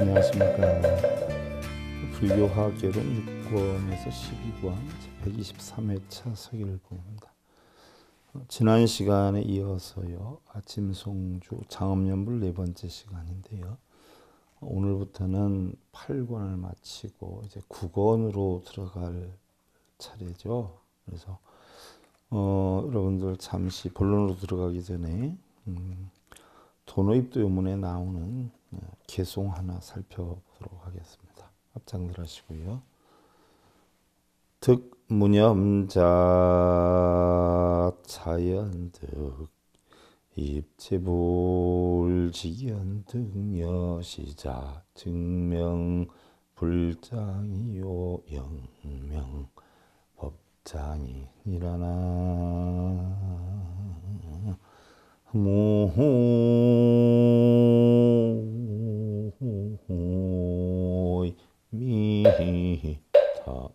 안녕하십니까. 불교화학개론 6권에서 12권 123회차 서길봉입니다. 지난 시간에 이어서요, 아침 송주 장엄연불 네 번째 시간인데요. 오늘부터는 8권을 마치고 이제 9권으로 들어갈 차례죠. 그래서 여러분들 잠시 본론으로 들어가기 전에 도노입도 요문에 나오는 개송 하나 살펴보도록 하겠습니다. 합장들 하시고요. 득무념자 자연득 입체불직연득여시자 증명 불장이요 영명 법장이니라나 무호이 미타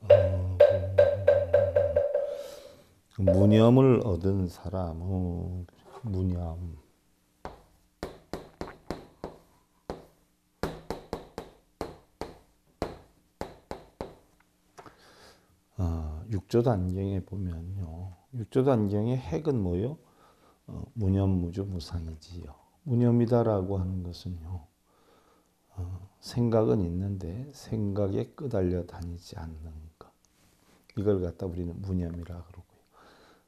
무념을 얻은 사람은 무념 육조단경에 보면요, 육조단경의 핵은 뭐요? 무념무주 무상이지요. 무념이다라고 하는 것은요, 생각은 있는데 생각에 끄달려 다니지 않는 것, 이걸 갖다 우리는 무념이라 그러고요.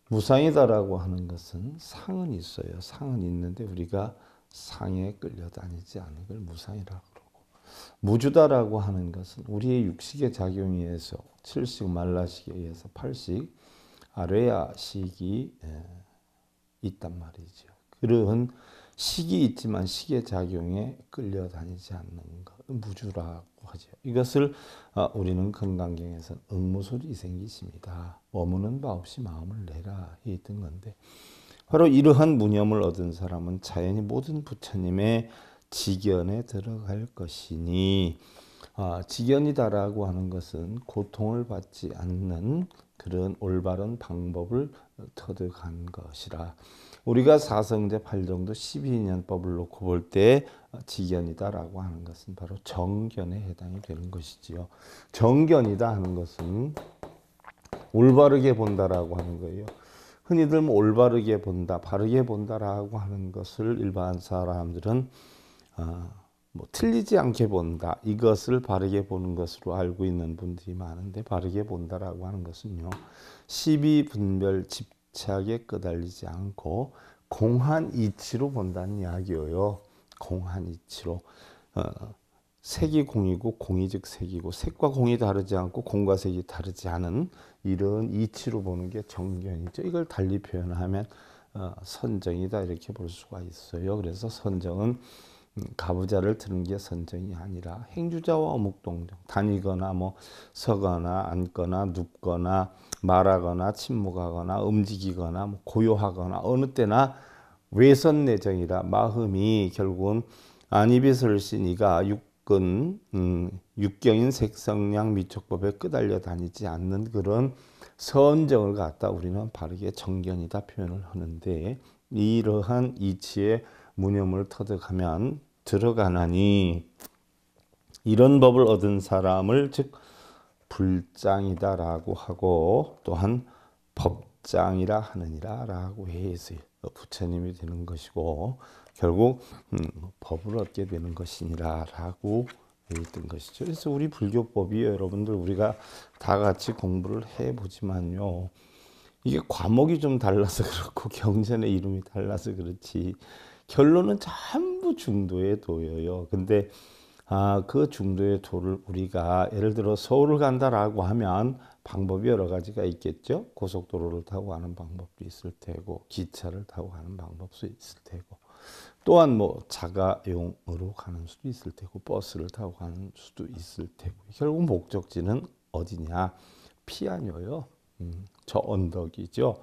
무상이다라고 하는 것은 상은 있어요. 상은 있는데 우리가 상에 끌려 다니지 않는 걸 무상이라 그러고, 무주다라고 하는 것은 우리의 육식의 작용에 의해서 7식 말라식에 의해서 8식 아뢰야식이 있단 말이죠. 그런 식이 있지만 식의 작용에 끌려다니지 않는 것, 무주라고 하죠. 이것을 우리는 건강경에서는 응무술이 생기십니다. 머무는 바 없이 마음을 내라 했던 건데, 바로 이러한 무념을 얻은 사람은 자연히 모든 부처님의 직연에 들어갈 것이니, 직연이다라고 하는 것은 고통을 받지 않는 그런 올바른 방법을 터득한 것이라, 우리가 사성제 8정도 12년법을 놓고 볼 때 직연이다라고 하는 것은 바로 정견에 해당이 되는 것이지요. 정견이다 하는 것은 올바르게 본다라고 하는 거예요. 흔히들 올바르게 본다, 바르게 본다라고 하는 것을 일반 사람들은 틀리지 않게 본다, 이것을 바르게 보는 것으로 알고 있는 분들이 많은데, 바르게 본다라고 하는 것은요, 시비분별 집착에 끄달리지 않고 공한 이치로 본다는 이야기예요. 공한 이치로. 색이 공이고 공이 즉 색이고, 색과 공이 다르지 않고 공과 색이 다르지 않은 이런 이치로 보는 게 정견이죠. 이걸 달리 표현하면 선정이다 이렇게 볼 수가 있어요. 그래서 선정은 가부좌를 드는 게 선정이 아니라 행주자와 어묵동정, 다니거나 서거나 앉거나 눕거나 말하거나 침묵하거나 움직이거나 고요하거나 어느 때나 외선내정이라, 마음이 결국은 안이비설신이가 육경인 색성량 미촉법에 끄달려 다니지 않는 그런 선정을 갖다 우리는 바르게 정견이다 표현을 하는데, 이러한 이치의 무념을 터득하면 들어가나니, 이런 법을 얻은 사람을 즉 불장이다라고 하고, 또한 법장이라 하느니라 라고 해서 부처님이 되는 것이고, 결국 법을 얻게 되는 것이니라 라고 했던 것이죠. 그래서 우리 불교법이 여러분들 우리가 다 같이 공부를 해보지만요, 이게 과목이 좀 달라서 그렇고 경전의 이름이 달라서 그렇지 결론은 전부 중도의 도예요. 근데 그 중도의 도를 우리가 예를 들어 서울을 간다라고 하면 방법이 여러 가지가 있겠죠. 고속도로를 타고 가는 방법도 있을 테고, 기차를 타고 가는 방법도 있을 테고, 또한 자가용으로 가는 수도 있을 테고, 버스를 타고 가는 수도 있을 테고, 결국 목적지는 어디냐? 피아뇨요. 저 언덕이죠.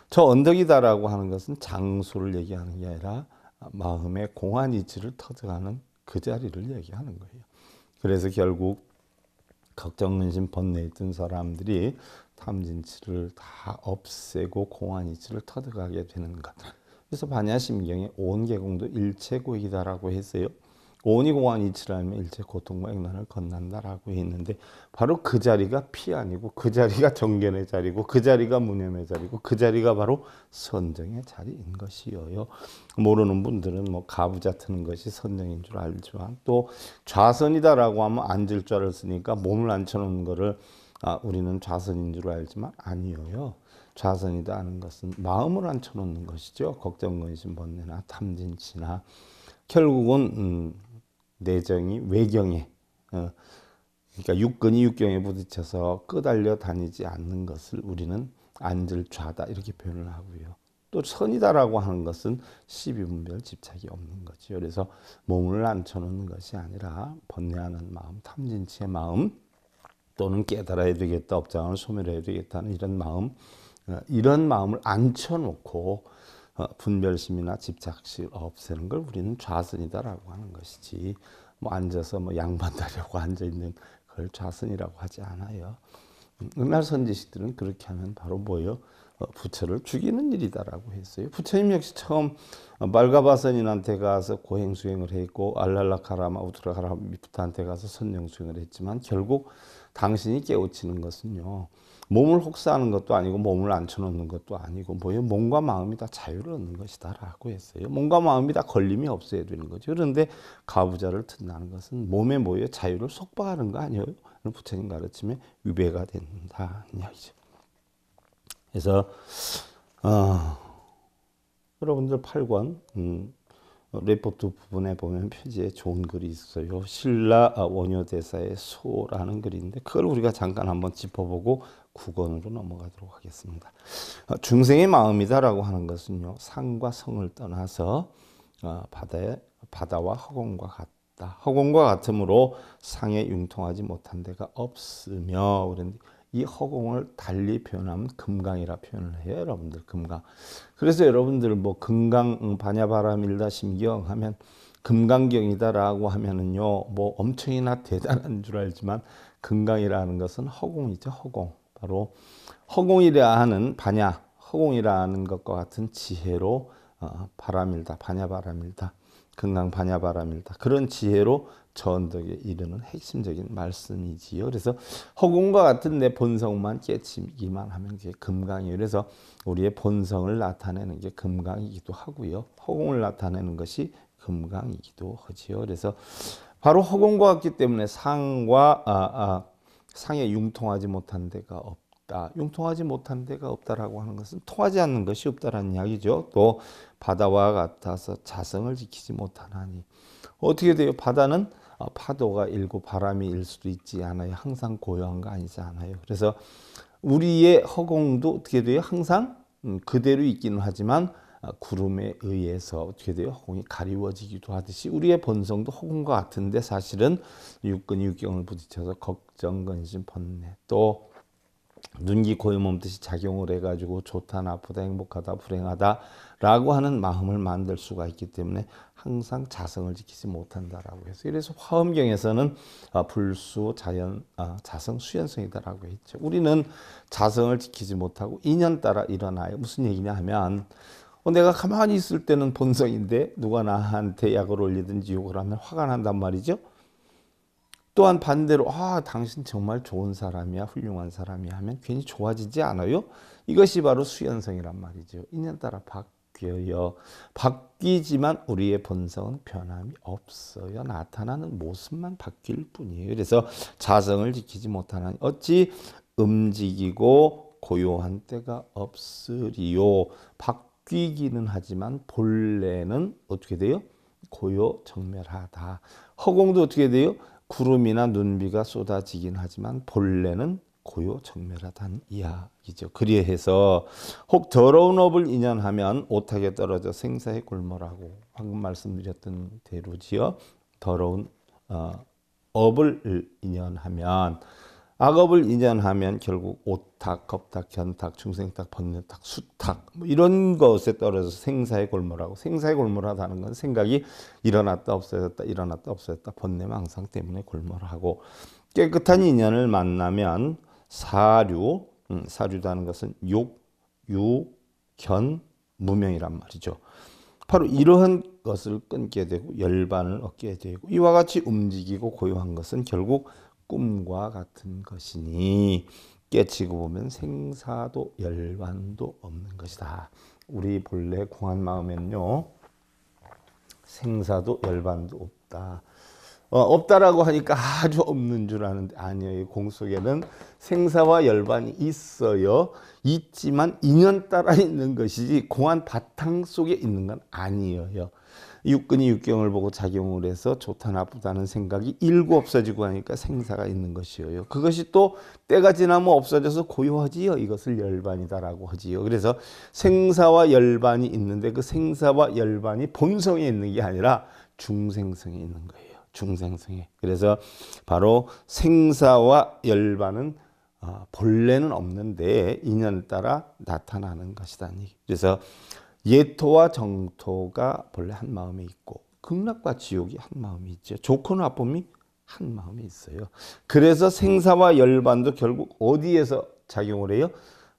저 언덕이다라고 하는 것은 장소를 얘기하는 게 아니라 마음의 공한 이치를 터득하는 그 자리를 얘기하는 거예요. 그래서 결국 걱정근심 번뇌에 있던 사람들이 탐진치를 다 없애고 공한 이치를 터득하게 되는 것. 그래서 반야심경에 온계공도 일체고이다라고 했어요. 오니 공한 이치를 알면 일체 고통과 액난을 건난다라고 했는데 바로 그 자리가 피 아니고 그 자리가 정견의 자리고 그 자리가 무념의 자리고 그 자리가 바로 선정의 자리인 것이요. 모르는 분들은 뭐 가부좌 트는 것이 선정인 줄 알지만 또 좌선이다라고 하면 앉을 줄 알았으니까 몸을 앉혀놓는 거를 우리는 좌선인 줄 알지만 아니에요. 좌선이다 하는 것은 마음을 앉혀놓는 것이죠. 걱정, 근심, 번뇌나 탐진치나 결국은 내정이 외경에 그러니까 육근이 육경에 부딪혀서 끄달려 다니지 않는 것을 우리는 앉을 좌다 이렇게 표현을 하고요. 또 선이다라고 하는 것은 시비분별 집착이 없는 거죠. 그래서 몸을 앉혀놓는 것이 아니라 번뇌하는 마음, 탐진치의 마음 또는 깨달아야 되겠다, 업장을 소멸해야 되겠다는 이런 마음을 앉혀놓고 분별심이나 집착심을 없애는 걸 우리는 좌선이다라고 하는 것이지 뭐 앉아서 뭐 양반다려고 앉아 있는 그걸 좌선이라고 하지 않아요. 옛날 선지식들은 그렇게 하면 바로 뭐예요? 부처를 죽이는 일이다라고 했어요. 부처님 역시 처음 말가바선인한테 가서 고행수행을 했고 알랄라카라마 우트라카라미프트한테 가서 선령수행을 했지만 결국 당신이 깨우치는 것은요. 몸을 혹사하는 것도 아니고 몸을 앉혀놓는 것도 아니고 뭐예요? 몸과 마음이 다 자유를 얻는 것이다라고 했어요. 몸과 마음이 다 걸림이 없어야 되는 거죠. 그런데 가부좌를 튼다는 것은 몸에 뭐예요? 자유를 속박하는 거 아니에요? 부처님 가르침에 위배가 된다는 이야기죠. 그래서 여러분들 8권 레포트 부분에 보면 표지에 좋은 글이 있어요. 신라 원효대사의 소라는 글인데 그걸 우리가 잠깐 한번 짚어보고 9권으로 넘어가도록 하겠습니다. 중생의 마음이다라고 하는 것은요. 상과 성을 떠나서 바다와 허공과 같다. 허공과 같으므로 상에 융통하지 못한 데가 없으며 그런데 이 허공을 달리 표현하면 금강이라 표현을 해요. 여러분들 금강. 그래서 여러분들 뭐 금강 반야바라밀다 심경 하면 금강경이다라고 하면은요. 뭐 엄청이나 대단한 줄 알지만 금강이라는 것은 허공이죠. 허공. 바로 허공이라 하는 반야 허공이라는 것과 같은 지혜로 바라밀다 반야바라밀다 금강 반야바라밀다 그런 지혜로 전덕에 이르는 핵심적인 말씀이지요. 그래서 허공과 같은 내 본성만 깨치기만 하면 이게 금강이에요. 그래서 우리의 본성을 나타내는 게 금강이기도 하고요. 허공을 나타내는 것이 금강이기도 하지요. 그래서 바로 허공과 같기 때문에 상에 융통하지 못한 데가 없다. 융통하지 못한 데가 없다라고 하는 것은 통하지 않는 것이 없다라는 이야기죠. 또 바다와 같아서 자성을 지키지 못하나니 어떻게 돼요? 바다는 파도가 일고 바람이 일 수도 있지 않아요. 항상 고요한 거 아니지 않아요. 그래서 우리의 허공도 어떻게 돼요? 항상 그대로 있기는 하지만 구름에 의해서 어떻게 돼요? 허공이 가리워지기도 하듯이 우리의 본성도 허공과 같은데 사실은 육근이 육경을 부딪혀서 걱정, 근심, 번뇌 또 눈기 고요 몸듯이 작용을 해가지고 좋다 나쁘다 행복하다 불행하다 라고 하는 마음을 만들 수가 있기 때문에 항상 자성을 지키지 못한다라고 해서 그래서 화엄경에서는 불수 자성 수연성이다라고 했죠. 우리는 자성을 지키지 못하고 인연 따라 일어나요. 무슨 얘기냐 하면 내가 가만히 있을 때는 본성인데 누가 나한테 약을 올리든지 욕을 하면 화가 난단 말이죠. 또한 반대로 당신 정말 좋은 사람이야 훌륭한 사람이야 하면 괜히 좋아지지 않아요? 이것이 바로 수연성이란 말이죠. 인연 따라 바뀌어요. 바뀌지만 우리의 본성은 변함이 없어요. 나타나는 모습만 바뀔 뿐이에요. 그래서 자성을 지키지 못하나니 어찌 움직이고 고요한 때가 없으리요. 바뀌기는 하지만 본래는 어떻게 돼요? 고요 정멸하다. 허공도 어떻게 돼요? 구름이나 눈비가 쏟아지긴 하지만 본래는 고요 정멸하다는 이야기죠. 그리해서 혹 더러운 업을 인연하면 오타게 떨어져 생사에 굶어라고 방금 말씀드렸던 대로지요. 더러운 업을 인연하면 악업을 인연하면 결국 오탁, 겁탁, 견탁, 중생탁, 번뇌탁, 수탁 뭐 이런 것에 떨어져서 생사에 골몰하고 생사에 골몰하다는 건 생각이 일어났다 없어졌다 일어났다 없어졌다 번뇌망상 때문에 골몰하고 깨끗한 인연을 만나면 사류다는 것은 욕, 유, 견, 무명이란 말이죠. 바로 이러한 것을 끊게 되고 열반을 얻게 되고 이와 같이 움직이고 고요한 것은 결국 꿈과 같은 것이니 깨치고 보면 생사도 열반도 없는 것이다. 우리 본래 공한 마음에는요. 생사도 열반도 없다. 없다라고 하니까 아주 없는 줄 아는데 아니에요. 공 속에는 생사와 열반이 있어요. 있지만 인연 따라 있는 것이지 공한 바탕 속에 있는 건 아니에요. 육근이 육경을 보고 작용을 해서 좋다 나쁘다는 생각이 일고 없어지고 하니까 생사가 있는 것이에요. 그것이 또 때가 지나면 없어져서 고요하지요. 이것을 열반이다라고 하지요. 그래서 생사와 열반이 있는데 그 생사와 열반이 본성에 있는 게 아니라 중생성에 있는 거예요. 중생성에. 그래서 바로 생사와 열반은 본래는 없는데 인연 따라 나타나는 것이다. 그래서 예토와 정토가 본래 한 마음에 있고 극락과 지옥이 한 마음에 있죠. 좋고 나쁨이 한 마음에 있어요. 그래서 생사와 열반도 결국 어디에서 작용을 해요?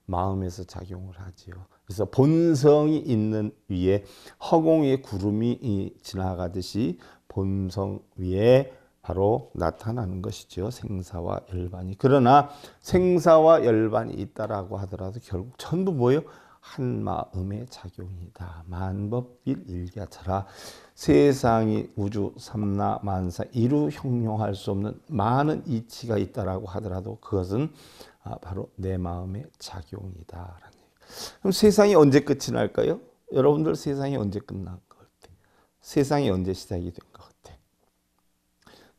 마음에서 작용을 하지요. 그래서 본성이 있는 위에 허공 위에 구름이 지나가듯이 본성 위에 바로 나타나는 것이죠. 생사와 열반이. 그러나 생사와 열반이 있다라고 하더라도 결국 전부 뭐예요? 한 마음의 작용이다. 만법일 일가차라. 세상이 우주 삼라 만사 이루 형용할 수 없는 많은 이치가 있다라고 하더라도 그것은 바로 내 마음의 작용이다. 그럼 세상이 언제 끝이 날까요? 여러분들 세상이 언제 끝날 것 같아요? 세상이 언제 시작이 된 것 같아요?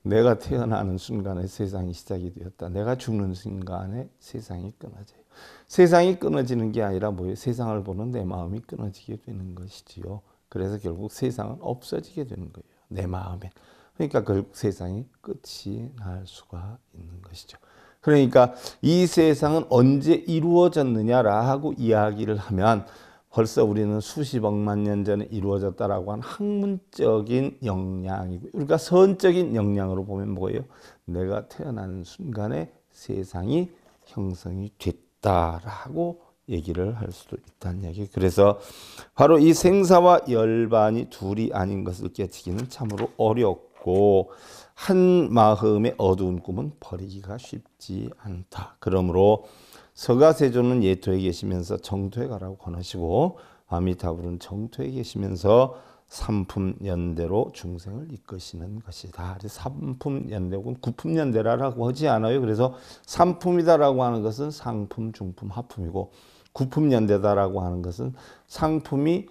내가 태어나는 순간에 세상이 시작이 되었다. 내가 죽는 순간에 세상이 끊어져요. 세상이 끊어지는 게 아니라 뭐예요? 세상을 보는 내 마음이 끊어지게 되는 것이지요. 그래서 결국 세상은 없어지게 되는 거예요. 내 마음에. 그러니까 결국 세상이 끝이 날 수가 있는 것이죠. 그러니까 이 세상은 언제 이루어졌느냐라고 이야기를 하면 벌써 우리는 수십억만 년 전에 이루어졌다라고 하는 학문적인 역량이고 우리가 선적인 역량으로 보면 뭐예요? 내가 태어나는 순간에 세상이 형성이 됐다라고 얘기를 할 수도 있다는 얘기. 그래서 바로 이 생사와 열반이 둘이 아닌 것을 깨치기는 참으로 어렵고 한 마음의 어두운 꿈은 버리기가 쉽지 않다. 그러므로 서가세존은 예토에 계시면서 정토에 가라고 권하시고 아미타불은 정토에 계시면서 삼품연대로 중생을 이끄시는 것이다. 삼품연대고 구품연대라고 하지 않아요. 그래서 삼품이다라고 하는 것은 상품, 중품, 하품이고 구품연대다라고 하는 것은 상품이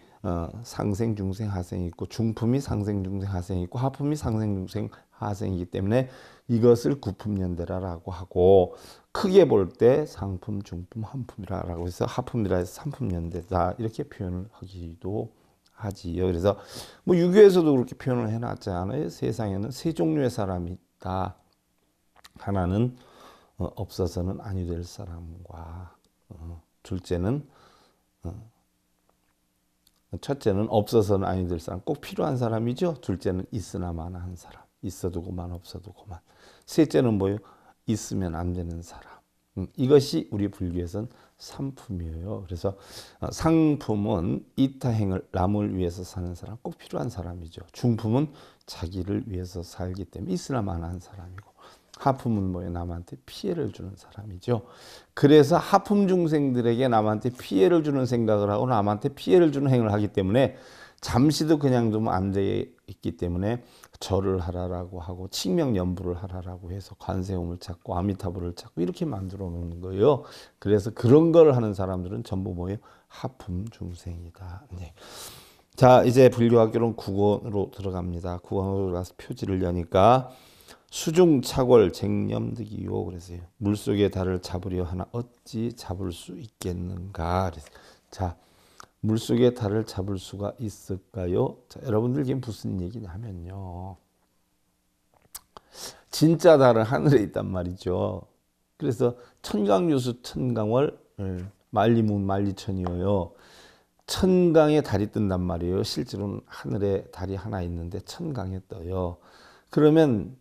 상생, 중생, 하생이 있고 중품이 상생, 중생, 하생이 있고 하품이 상생, 중생, 하생이기 때문에 이것을 구품연대라고 하고 크게 볼 때 상품, 중품, 한품이라고 해서 하품이라 해서 삼품연대다 이렇게 표현을 하기도 하지요. 그래서 뭐 유교에서도 그렇게 표현을 해놨잖아요. 세상에는 세 종류의 사람이 있다. 하나는 없어서는 아니 될 사람과 둘째는 첫째는 없어서는 아니 될 사람, 꼭 필요한 사람이죠. 둘째는 있으나 마나한 사람, 있어도 고만 없어도 고만. 셋째는 뭐예요? 있으면 안 되는 사람. 이것이 우리 불교에서는 삼품이에요. 그래서 상품은 이타행을 남을 위해서 사는 사람, 꼭 필요한 사람이죠. 중품은 자기를 위해서 살기 때문에 있으나 마나한 사람이고 하품은 뭐예요? 남한테 피해를 주는 사람이죠. 그래서 하품 중생들에게 남한테 피해를 주는 생각을 하고 남한테 피해를 주는 행을 하기 때문에 잠시도 그냥 두면 안 되기 때문에 절을 하라라고 하고 칙명연부를 하라라고 해서 관세음을 찾고 아미타불을 찾고 이렇게 만들어 놓는 거예요. 그래서 그런 걸 하는 사람들은 전부 뭐예요? 하품 중생이다. 네. 자, 이제 불교학교는 국어로 들어갑니다. 국어로 들어가서 표지를 여니까 수중착월 쟁념득이요. 그래서요. 물속의 달을 잡으려 하나 어찌 잡을 수 있겠는가. 그래서 자, 물속의 달을 잡을 수가 있을까요? 자, 여러분들 이게 무슨 얘기냐면요. 진짜 달은 하늘에 있단 말이죠. 그래서 천강유수 천강월 만리문 만리천이어요. 천강에 달이 뜬단 말이에요. 실제로는 하늘에 달이 하나 있는데 천강에 떠요. 그러면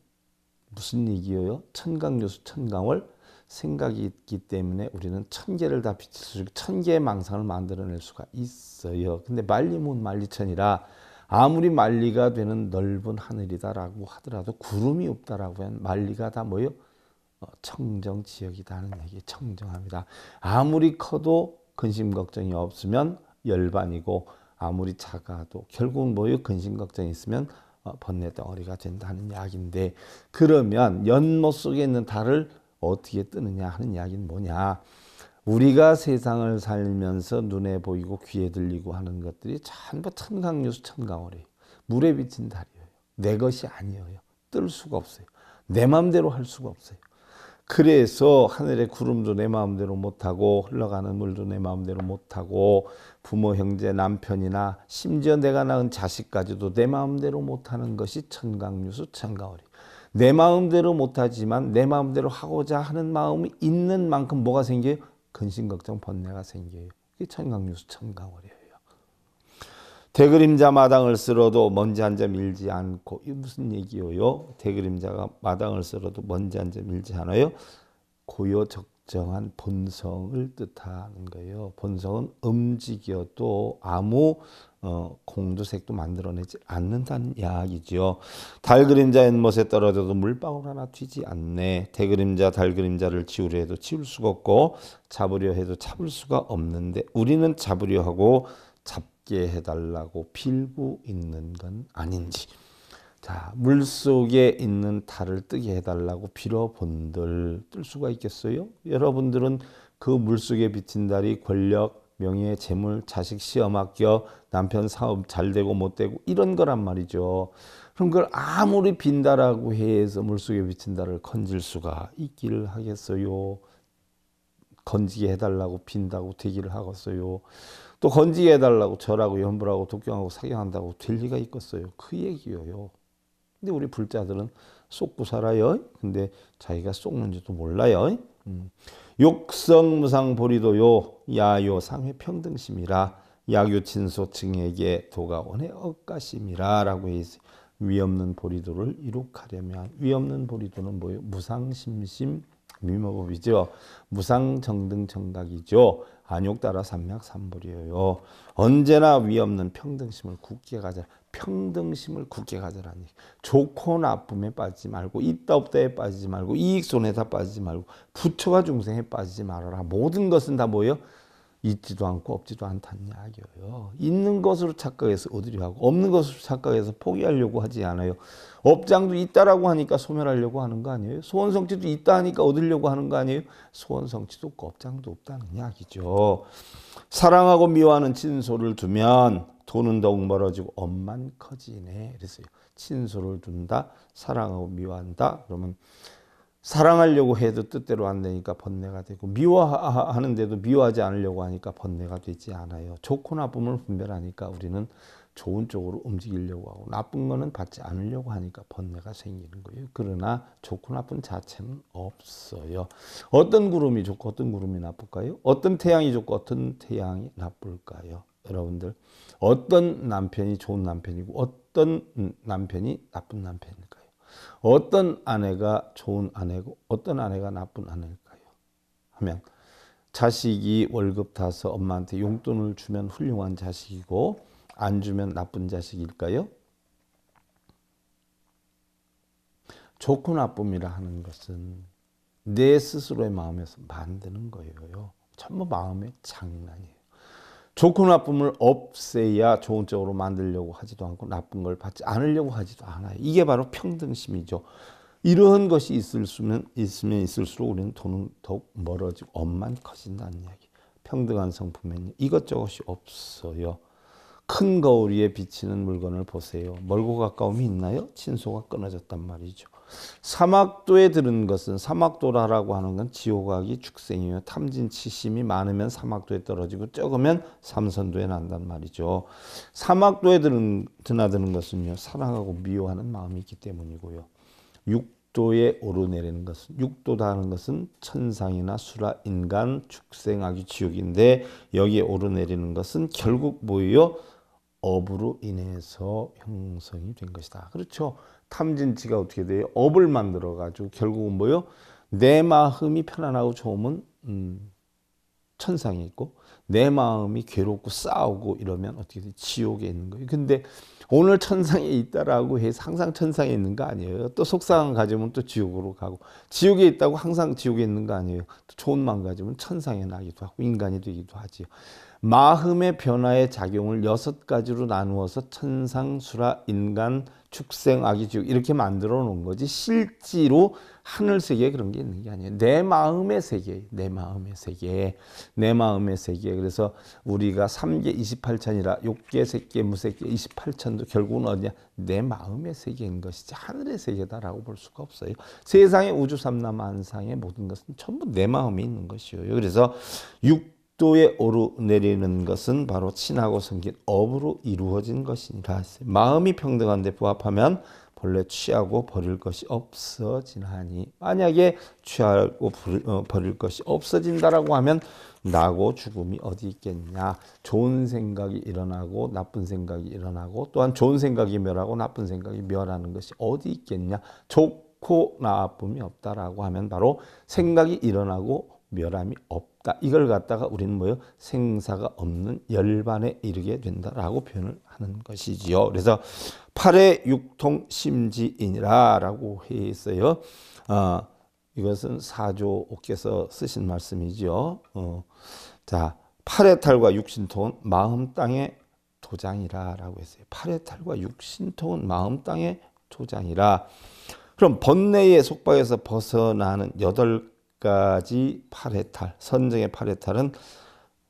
무슨 얘기예요? 천강유수 천강월 생각이 있기 때문에 우리는 천 개를 다 비칠 수 있고 천 개의 망상을 만들어낼 수가 있어요. 근데 만리문 만리천이라 아무리 만리가 되는 넓은 하늘이다라고 하더라도 구름이 없다라고 하면 만리가 다 뭐예요? 청정 지역이다는 얘기, 청정합니다. 아무리 커도 근심 걱정이 없으면 열반이고, 아무리 작아도 결국은 뭐예요? 근심 걱정이 있으면 번뇌 덩어리가 된다는 이야기인데, 그러면 연못 속에 있는 달을 어떻게 뜨느냐 하는 이야기는 뭐냐? 우리가 세상을 살면서 눈에 보이고 귀에 들리고 하는 것들이 전부 천강유수 천강월이에요. 물에 비친 달이에요. 내 것이 아니에요. 뜰 수가 없어요. 내 마음대로 할 수가 없어요. 그래서 하늘의 구름도 내 마음대로 못하고, 흘러가는 물도 내 마음대로 못하고, 부모, 형제, 남편이나 심지어 내가 낳은 자식까지도 내 마음대로 못하는 것이 천강유수 천강월이에요. 내 마음대로 못하지만 내 마음대로 하고자 하는 마음이 있는 만큼 뭐가 생겨요? 근심 걱정 번뇌가 생겨요. 이게 천강유수 천강월이에요. 대그림자 마당을 쓸어도 먼지 한 점 일지 않고, 이 무슨 얘기예요? 대그림자가 마당을 쓸어도 먼지 한 점 일지 않아요? 고요 적정한 본성을 뜻하는 거예요. 본성은 움직여도 아무 공두색도 만들어내지 않는다는 이야기죠. 달 그림자 연못에 떨어져도 물방울 하나 튀지 않네. 대그림자 달 그림자를 지우려 해도 지울 수가 없고, 잡으려 해도 잡을 수가 없는데, 우리는 잡으려 하고 잡게 해달라고 빌고 있는 건 아닌지. 자, 물속에 있는 달을 뜨게 해달라고 빌어본들 뜰 수가 있겠어요? 여러분들은 그 물속에 비친 달이 권력, 명예, 재물, 자식 시험 합격, 남편 사업 잘 되고 못 되고 이런 거란 말이죠. 그럼 그걸 아무리 빈다라고 해서 물속에 비친 달을 건질 수가 있기를 하겠어요? 건지게 해달라고 빈다고 되기를 하겠어요? 또 건지게 해달라고 절하고 염불하고 독경하고 사경한다고 될 리가 있겠어요? 그 얘기예요. 근데 우리 불자들은 쏟고 살아요. 근데 자기가 쏟는지도 몰라요. 욕성 무상 보리도요 야요 상회 평등심이라, 야교 친소 증에게 도가 원해 억가심이라 라고 해서 위 없는 보리도를 이룩하려면, 위 없는 보리도는 뭐예요? 무상심심 미모법이죠. 무상정등 정각이죠. 안욕따라 삼맥삼불이에요. 언제나 위 없는 평등심을 굳게 가져라. 평등심을 굳게 가져라니. 좋고 나쁨에 빠지지 말고, 있다 없다에 빠지지 말고, 이익 손해다 빠지지 말고, 부처가 중생에 빠지지 말아라. 모든 것은 다 뭐예요? 있지도 않고 없지도 않다는 이야기예요. 있는 것으로 착각해서 얻으려 하고, 없는 것으로 착각해서 포기하려고 하지 않아요. 업장도 있다라고 하니까 소멸하려고 하는 거 아니에요? 소원성취도 있다 하니까 얻으려고 하는 거 아니에요? 소원성취도 없고 업장도 없다는 이야기죠. 사랑하고 미워하는 친소를 두면 돈은 더욱 멀어지고 업만 커지네. 그랬어요. 친소를 둔다, 사랑하고 미워한다. 그러면 사랑하려고 해도 뜻대로 안 되니까 번뇌가 되고, 미워하는데도 미워하지 않으려고 하니까 번뇌가 되지 않아요. 좋고 나쁨을 분별하니까 우리는 좋은 쪽으로 움직이려고 하고, 나쁜 거는 받지 않으려고 하니까 번뇌가 생기는 거예요. 그러나 좋고 나쁜 자체는 없어요. 어떤 구름이 좋고 어떤 구름이 나쁠까요? 어떤 태양이 좋고 어떤 태양이 나쁠까요? 여러분들, 어떤 남편이 좋은 남편이고 어떤 남편이 나쁜 남편일까요? 어떤 아내가 좋은 아내고 어떤 아내가 나쁜 아내일까요? 하면, 자식이 월급 타서 엄마한테 용돈을 주면 훌륭한 자식이고 안 주면 나쁜 자식일까요? 좋고 나쁨이라 하는 것은 내 스스로의 마음에서 만드는 거예요. 전부 마음의 장난이에요. 좋고 나쁨을 없애야 좋은 쪽으로 만들려고 하지도 않고 나쁜 걸 받지 않으려고 하지도 않아요. 이게 바로 평등심이죠. 이러한 것이 있으면 있을수록 우리는 돈은 더욱 멀어지고 업만 커진다는 이야기. 평등한 성품에는 이것저것이 없어요. 큰 거울 위에 비치는 물건을 보세요. 멀고 가까움이 있나요? 친소가 끊어졌단 말이죠. 사막도에 들은 것은, 사막도라고 하는 건 지옥악이 축생이에요. 탐진치심이 많으면 사막도에 떨어지고 적으면 삼선도에 난단 말이죠. 사막도에 드나드는 것은요, 사랑하고 미워하는 마음이 있기 때문이고요. 육도에 오르내리는 것은, 육도다 하는 것은 천상이나 수라, 인간, 축생악이 지옥인데, 여기에 오르내리는 것은 결국 뭐예요? 업으로 인해서 형성이 된 것이다. 그렇죠. 탐진치가 어떻게 돼요? 업을 만들어 가지고 결국은 뭐요? 내 마음이 편안하고 좋으면 천상이 있고, 내 마음이 괴롭고 싸우고 이러면 어떻게 돼? 지옥에 있는 거예요. 근데 오늘 천상에 있다라고 해서 항상 천상에 있는 거 아니에요. 또 속상한 가지면 또 지옥으로 가고, 지옥에 있다고 항상 지옥에 있는 거 아니에요. 또 좋은 마음 가지면 천상에 나기도 하고 인간이 되기도 하지요. 마음의 변화의 작용을 6가지로 나누어서 천상, 수라, 인간, 축생, 악의 지옥 이렇게 만들어 놓은 거지, 실제로 하늘 세계에 그런 게 있는 게 아니에요. 내 마음의 세계, 내 마음의 세계, 내 마음의 세계. 그래서 우리가 3계 28천이라 6계, 색계, 무색계 28천도 결국은 어디냐? 내 마음의 세계인 것이지 하늘의 세계다라고 볼 수가 없어요. 세상의 우주 삼라만상의 모든 것은 전부 내 마음에 있는 것이에요. 그래서 도에 오르내리는 것은 바로 친하고 섬긴 업으로 이루어진 것이니라. 마음이 평등한데 부합하면 본래 취하고 버릴 것이 없어지나니, 만약에 취하고 버릴 것이 없어진다라고 하면 나고 죽음이 어디 있겠냐. 좋은 생각이 일어나고 나쁜 생각이 일어나고, 또한 좋은 생각이 멸하고 나쁜 생각이 멸하는 것이 어디 있겠냐. 좋고 나쁨이 없다라고 하면 바로 생각이 일어나고 멸함이 없다. 이걸 갖다가 우리는 뭐예요? 생사가 없는 열반에 이르게 된다라고 표현을 하는 것이지요. 그래서 팔의 육통 심지이니라 라고 했어요. 이것은 사조께서 쓰신 말씀이죠. 자, 팔의 탈과 육신통은 마음 땅의 도장이라 라고 했어요. 팔의 탈과 육신통은 마음 땅의 도장이라. 그럼 번뇌의 속박에서 벗어나는 8가지 팔해탈, 선정의 팔해탈은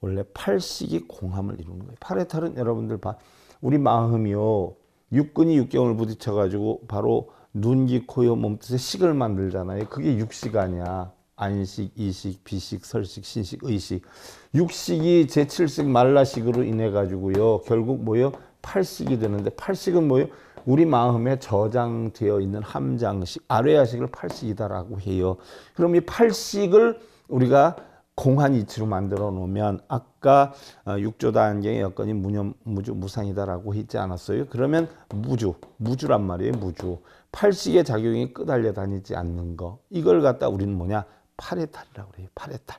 원래 8식이 공함을 이루는 거예요. 팔해탈은 여러분들 우리 마음이요, 육근이 육경을 부딪혀 가지고 바로 눈, 귀, 코, 혀, 몸뜻의 식을 만들잖아요. 그게 육식 아니야. 안식, 이식, 비식, 설식, 신식, 의식. 육식이 제7식 말라식으로 인해 가지고요, 결국 뭐예요? 8식이 되는데, 8식은 뭐예요? 우리 마음에 저장되어 있는 함장식, 아뢰야식을 8식이다라고 해요. 그럼 이 8식을 우리가 공한 이치로 만들어 놓으면, 아까 육조단경의 여건이 무념, 무주, 무상이다라고 했지 않았어요? 그러면 무주란 말이에요. 무주. 8식의 작용이 끄달려 다니지 않는 거, 이걸 갖다 우리는 뭐냐? 팔해탈이라고 그래요. 팔해탈.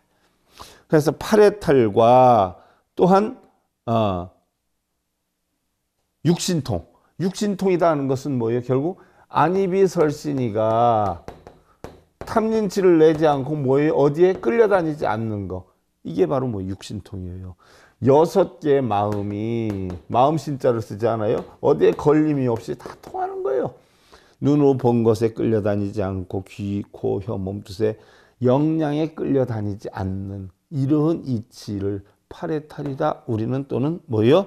그래서 팔해탈과 또한 육신통. 육신통이라는 것은 뭐예요? 결국 안입이 설신이가 탐진치를 내지 않고 뭐예요? 어디에 끌려다니지 않는 거. 이게 바로 뭐 육신통이에요. 6개의 마음이, 마음 신자를 쓰지 않아요? 어디에 걸림이 없이 다 통하는 거예요. 눈으로 본 것에 끌려다니지 않고, 귀, 코, 혀, 몸뜻에 영양에 끌려다니지 않는 이러한 이치를 팔해탈이다. 우리는 또는 뭐예요?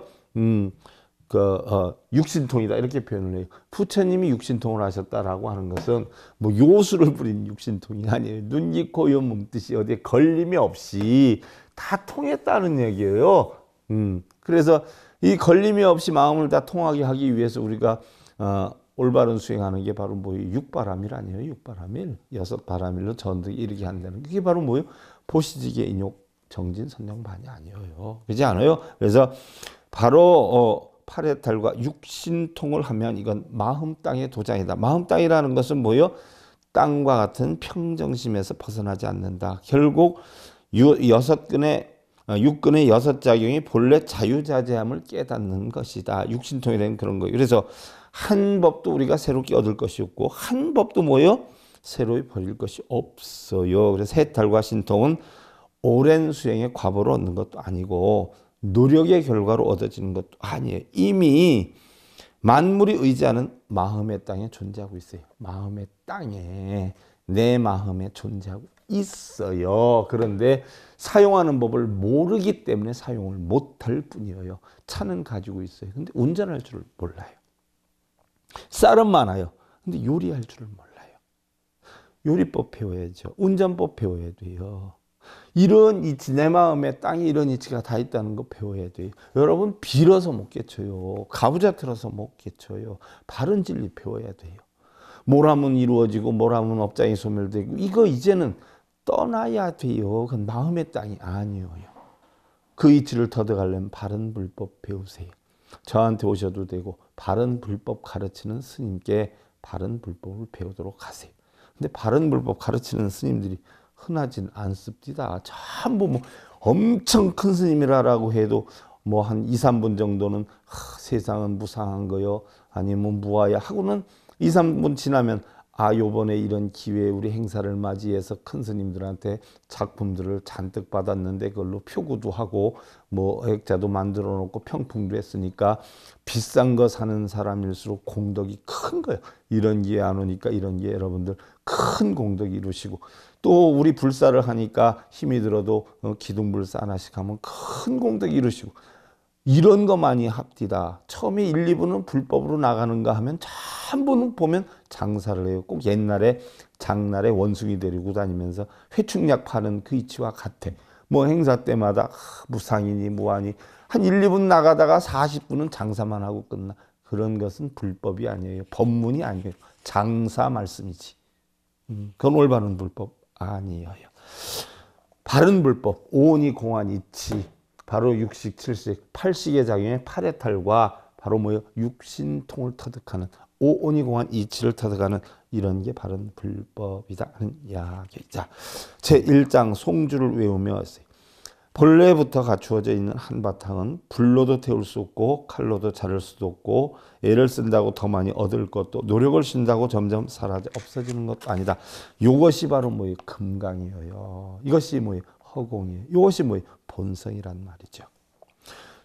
육신통이다 이렇게 표현을 해요. 부처님이 육신통을 하셨다라고 하는 것은 뭐 요술을 부린 육신통이 아니에요. 눈, 귀, 코, 혀, 몸뜻이 어디에 걸림이 없이 다 통했다는 얘기예요. 그래서 이 걸림이 없이 마음을 다 통하게 하기 위해서 우리가 올바른 수행하는 게 바로 뭐예요? 육바람일 아니에요? 육바람일. 6바람일로 전득이 이르게 한다는 게, 그게 바로 뭐예요? 보시지계, 인욕, 정진, 선정반이 아니에요. 그렇지 않아요? 그래서 바로 팔해탈과 육신통을 하면 이건 마음 땅의 도장이다. 마음 땅이라는 것은 뭐예요? 땅과 같은 평정심에서 벗어나지 않는다. 결국 육근의 6작용이 본래 자유자재함을 깨닫는 것이다. 육신통이라는 그런 거예요. 그래서 한 법도 우리가 새롭게 얻을 것이 없고, 한 법도 뭐예요? 새로이 버릴 것이 없어요. 그래서 해탈과 신통은 오랜 수행의 과보로 얻는 것도 아니고 노력의 결과로 얻어지는 것도 아니에요. 이미 만물이 의지하는 마음의 땅에 존재하고 있어요. 마음의 땅에, 내 마음에 존재하고 있어요. 그런데 사용하는 법을 모르기 때문에 사용을 못할 뿐이에요. 차는 가지고 있어요. 근데 운전할 줄을 몰라요. 쌀은 많아요. 근데 요리할 줄을 몰라요. 요리법 배워야죠. 운전법 배워야 돼요. 이런 이치, 내 마음에 땅에 이런 이치가 다 있다는 거 배워야 돼요. 여러분, 빌어서 못 깨쳐요. 가부좌 틀어서 못 깨쳐요. 바른 진리 배워야 돼요. 뭘 하면 이루어지고 뭘 하면 업장이 소멸되고, 이거 이제는 떠나야 돼요. 그건 마음의 땅이 아니에요. 그 이치를 터득하려면 바른 불법 배우세요. 저한테 오셔도 되고 바른 불법 가르치는 스님께 바른 불법을 배우도록 하세요. 근데 바른 불법 가르치는 스님들이 흔하진 않습니다. 전부 뭐 엄청 큰 스님이라고 해도 뭐 한 2, 3분 정도는 세상은 무상한 거요, 아니면 무아야 하고는 2, 3분 지나면 요번에 이런 기회에 우리 행사를 맞이해서 큰 스님들한테 작품들을 잔뜩 받았는데 그걸로 표구도 하고 뭐 액자도 만들어 놓고 평풍도 했으니까 비싼 거 사는 사람일수록 공덕이 큰 거예요. 이런 기회 안 오니까 이런 기회 여러분들 큰 공덕 이루시고, 또 우리 불사를 하니까 힘이 들어도 기둥불사 하나씩 하면 큰 공덕 이루시고, 이런 거 많이 합디다. 처음에 1, 2분은 불법으로 나가는가 하면 전부는 보면 장사를 해요. 꼭 옛날에 장날에 원숭이 데리고 다니면서 회충약 파는 그 이치와 같아. 뭐 행사 때마다 무상이니 뭐하니 한 1, 2분 나가다가 40분은 장사만 하고 끝나. 그런 것은 불법이 아니에요. 법문이 아니에요. 장사 말씀이지. 그건 올바른 불법 아니에요. 바른 불법, 오온이 공한 이치, 바로 육식, 칠식, 팔식의 작용에 팔의 탈과 바로 뭐요? 육신통을 터득하는, 오온이 공한 이치를 터득하는 이런 게 바른 불법이다 하는 이야기. 자, 제1장 송주를 외우며 했어요. 본래부터 갖추어져 있는 한바탕은 불로도 태울 수 없고 칼로도 자를 수도 없고, 애를 쓴다고 더 많이 얻을 것도, 노력을 쉰다고 점점 사라져 없어지는 것도 아니다. 이것이 바로 뭐예요? 금강이에요. 이것이 뭐예요? 허공이에요. 이것이 뭐예요? 본성이란 말이죠.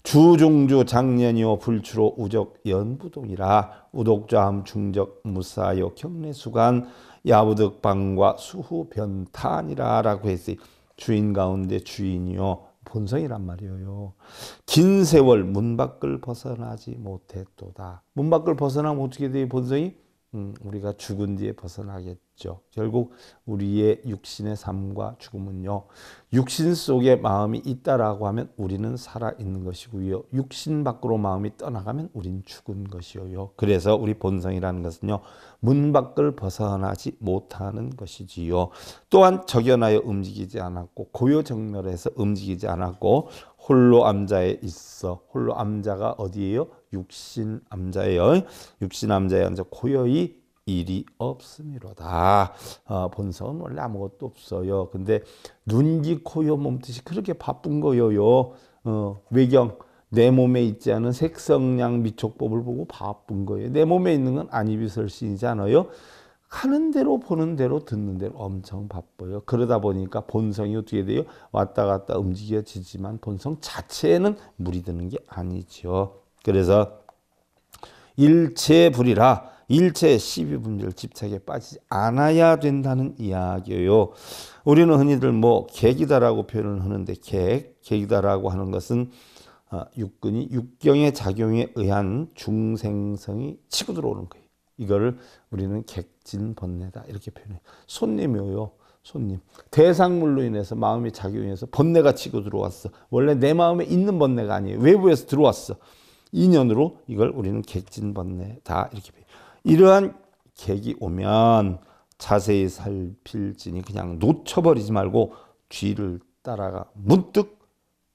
주중주 장년이요 불추로 우적 연부동이라, 우독좌함 중적 무사요 경례수간 야부득방과 수후변탄이라 라고 했어요. 주인 가운데 주인이요 본성이란 말이에요. 긴 세월 문 밖을 벗어나지 못했도다. 문 밖을 벗어나면 어떻게 돼요? 본성이? 우리가 죽은 뒤에 벗어나겠죠. 결국 우리의 육신의 삶과 죽음은요, 육신 속에 마음이 있다라고 하면 우리는 살아있는 것이고요, 육신 밖으로 마음이 떠나가면 우린 죽은 것이요. 그래서 우리 본성이라는 것은요, 문 밖을 벗어나지 못하는 것이지요. 또한 적연하여 움직이지 않았고 고요정멸해서 움직이지 않았고 홀로 암자에 있어. 홀로 암자가 어디예요? 육신 암자예요. 육신 암자에 앉아 고요히 일이 없음이로다. 본성은 원래 아무것도 없어요. 근데 눈기 코요 몸뜻이 그렇게 바쁜 거예요. 외경, 내 몸에 있지 않은 색성량 미촉법을 보고 바쁜 거예요. 내 몸에 있는 건 안이비설신이지 않아요? 하는 대로 보는 대로 듣는 대로 엄청 바빠요. 그러다 보니까 본성이 어떻게 돼요? 왔다 갔다 움직여지지만 본성 자체에는 물이 드는 게 아니죠. 그래서 일체불이라, 일체 12분별 집착에 빠지지 않아야 된다는 이야기예요. 우리는 흔히들 뭐 객이다라고 표현을 하는데, 객이다라고 하는 것은 육근이 육경의 작용에 의한 중생성이 치고 들어오는 거예요. 이거를 우리는 객진번뇌다 이렇게 표현해요. 손님이에요. 손님. 대상물로 인해서 마음이 작용해서 번뇌가 치고 들어왔어. 원래 내 마음에 있는 번뇌가 아니에요. 외부에서 들어왔어. 인연으로 이걸 우리는 객진번뇌다 이렇게 표현해요. 이러한 객이 오면 자세히 살필지니 그냥 놓쳐버리지 말고 뒤를 따라가 문득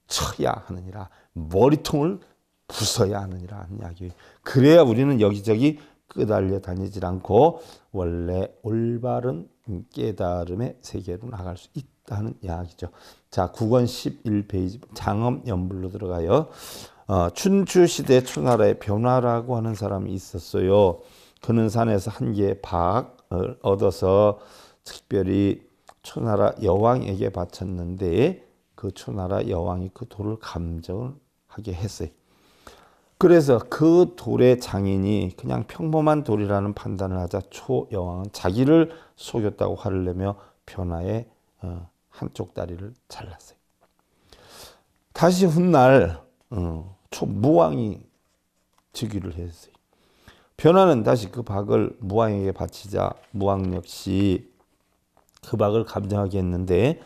쳐야 하느니라. 머리통을 부숴야 하느니라 하는 이야기예요. 그래야 우리는 여기저기 끄달려 다니질 않고 원래 올바른 깨달음의 세계로 나갈 수 있다는 이야기죠. 자, 9권 11페이지 장엄연불로 들어가요. 춘추시대 초나라의 변화라고 하는 사람이 있었어요. 그는 산에서 한 개의 박을 얻어서 특별히 초나라 여왕에게 바쳤는데, 그 초나라 여왕이 그 돌을 감정하게 했어요. 그래서 그 돌의 장인이 그냥 평범한 돌이라는 판단을 하자 초여왕은 자기를 속였다고 화를 내며 변화의 한쪽 다리를 잘랐어요. 다시 훗날 초무왕이 즉위를 했어요. 변화는 다시 그 박을 무왕에게 바치자 무왕 역시 그 박을 감정하게 했는데,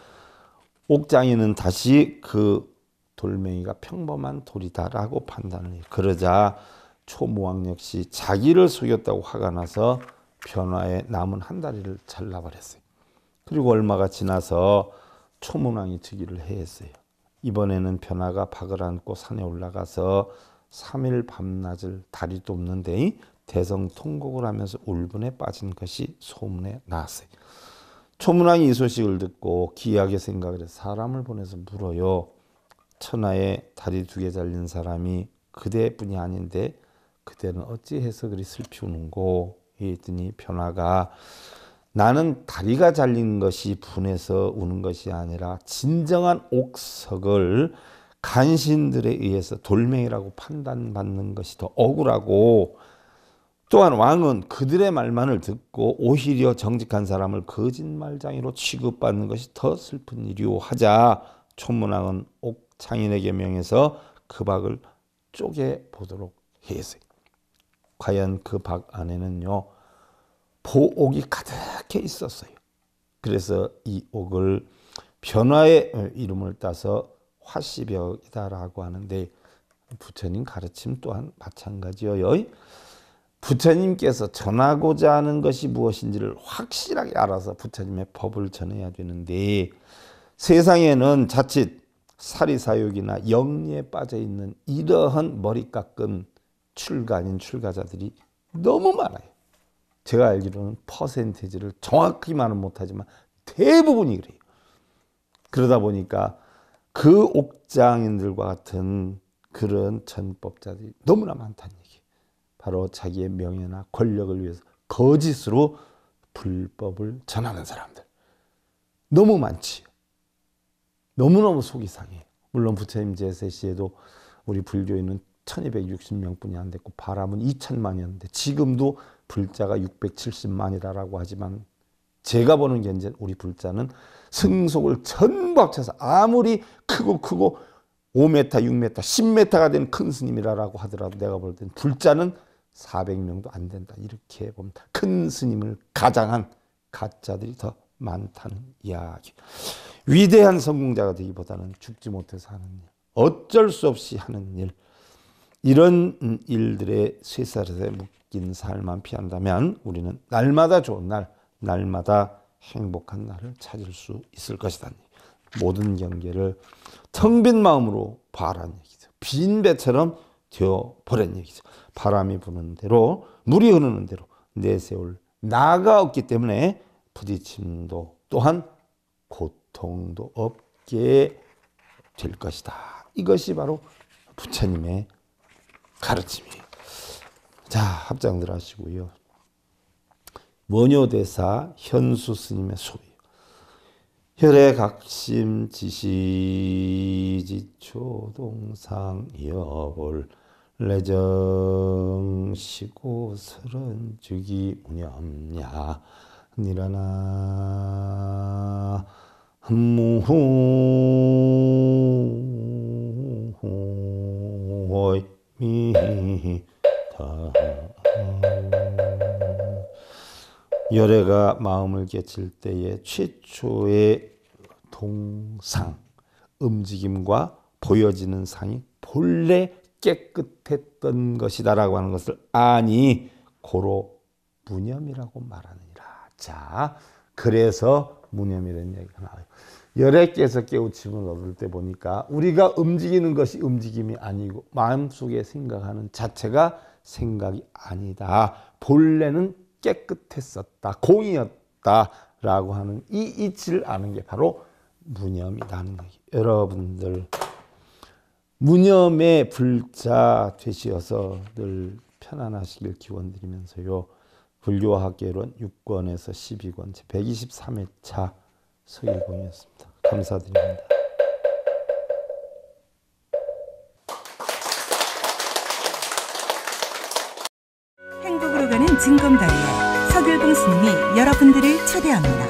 옥장이는 다시 그 돌멩이가 평범한 돌이다라고 판단을 해요. 그러자 초무왕 역시 자기를 속였다고 화가 나서 변화의 남은 한 다리를 잘라버렸어요. 그리고 얼마가 지나서 초문왕이 즉위를 했어요. 이번에는 변화가 박을 안고 산에 올라가서 3일 밤낮을 다리도 없는데 대성통곡을 하면서 울분에 빠진 것이 소문에 나왔어요. 초문왕이 이 소식을 듣고 기이하게 생각을 해서 사람을 보내서 물어요. 천하에 다리 2개 잘린 사람이 그대뿐이 아닌데 그대는 어찌해서 그리 슬피 우는고? 했더니 변화가 나는 다리가 잘린 것이 분해서 우는 것이 아니라 진정한 옥석을 간신들에 의해서 돌멩이라고 판단받는 것이 더 억울하고, 또한 왕은 그들의 말만을 듣고 오히려 정직한 사람을 거짓말장이로 취급받는 것이 더 슬픈 일이오 하자 초문왕은 옥창인에게 명해서 그 박을 쪼개보도록 했어요. 과연 그 박 안에는요, 보옥이 가득해 있었어요. 그래서 이 옥을 변화의 이름을 따서 화시벽이다라고 하는데, 부처님 가르침 또한 마찬가지예요. 부처님께서 전하고자 하는 것이 무엇인지를 확실하게 알아서 부처님의 법을 전해야 되는데, 세상에는 자칫 사리사욕이나 영리에 빠져있는 이러한 머리 깎은 출가 아닌 출가자들이 너무 많아요. 제가 알기로는 퍼센티지를 정확히 말은 못하지만 대부분이 그래요. 그러다 보니까 그 옥장인들과 같은 그런 전법자들이 너무나 많다는 얘기예요. 바로 자기의 명예나 권력을 위해서 거짓으로 불법을 전하는 사람들 너무 많지. 너무너무 속이 상해요. 물론 부처님 제세 시에도 우리 불교인은 1260명뿐이 안 됐고 바람은 2000만이었는데 지금도 불자가 670만이라고 하지만, 제가 보는 견제 우리 불자는 승속을 전부 합쳐서 아무리 크고 5m, 6m, 10m가 된 큰 스님이라고 하더라도 내가 볼 땐 불자는 400명도 안 된다, 이렇게 봅니다. 큰 스님을 가장한 가짜들이 더 많다는 이야기. 위대한 성공자가 되기보다는 죽지 못해서 하는 일, 어쩔 수 없이 하는 일, 이런 일들의 쇠사슬에 묶인 삶만 피한다면 우리는 날마다 좋은 날, 날마다 행복한 날을 찾을 수 있을 것이다. 모든 경계를 텅 빈 마음으로 봐라는 얘기죠. 빈 배처럼 되어버린 얘기죠. 바람이 부는 대로, 물이 흐르는 대로 내세울 나가 없기 때문에 부딪힘도 또한 고통도 없게 될 것이다. 이것이 바로 부처님의 가르침이에요. 자, 합장들 하시고요. 원효대사 현수 스님의 소위 혈액각심 지시지초 동상 여볼 내정시고 설은 주기 무념냐 니라나 무호이 미다. 열애가 마음을 깨칠 때의 최초의 동상, 움직임과 보여지는 상이 본래 깨끗했던 것이다라고 하는 것을 아니 고로 무념이라고 말하느니라. 자, 그래서 무념이라는 얘기가 나와요. 열애께서 깨우침을 얻을 때 보니까 우리가 움직이는 것이 움직임이 아니고 마음속에 생각하는 자체가 생각이 아니다. 본래는 깨끗했었다, 공이었다 라고 하는 이 이치를 아는 게 바로 무념이라는 얘기. 여러분들 무념의 불자 되시어서 늘 편안하시길 기원드리면서요, 불교학개론 6권에서 12권 제 123회차 서일공이었습니다. 감사드립니다. 행복으로 가는 징검다리에 서길봉 스님이 여러분들을 초대합니다.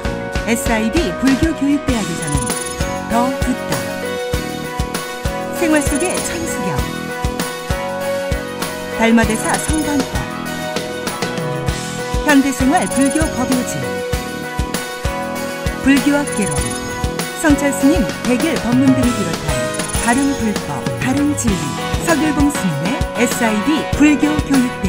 SIB 불교교육대학에서는 더 듣다, 생활 속의 천수경, 달마대사 성관법, 현대생활 불교 법요지, 불교학개론, 성찰스님 백일 법문 등을 비롯한 다른 불법, 다른 진리, 서길봉 스님의 SIB 불교교육대학.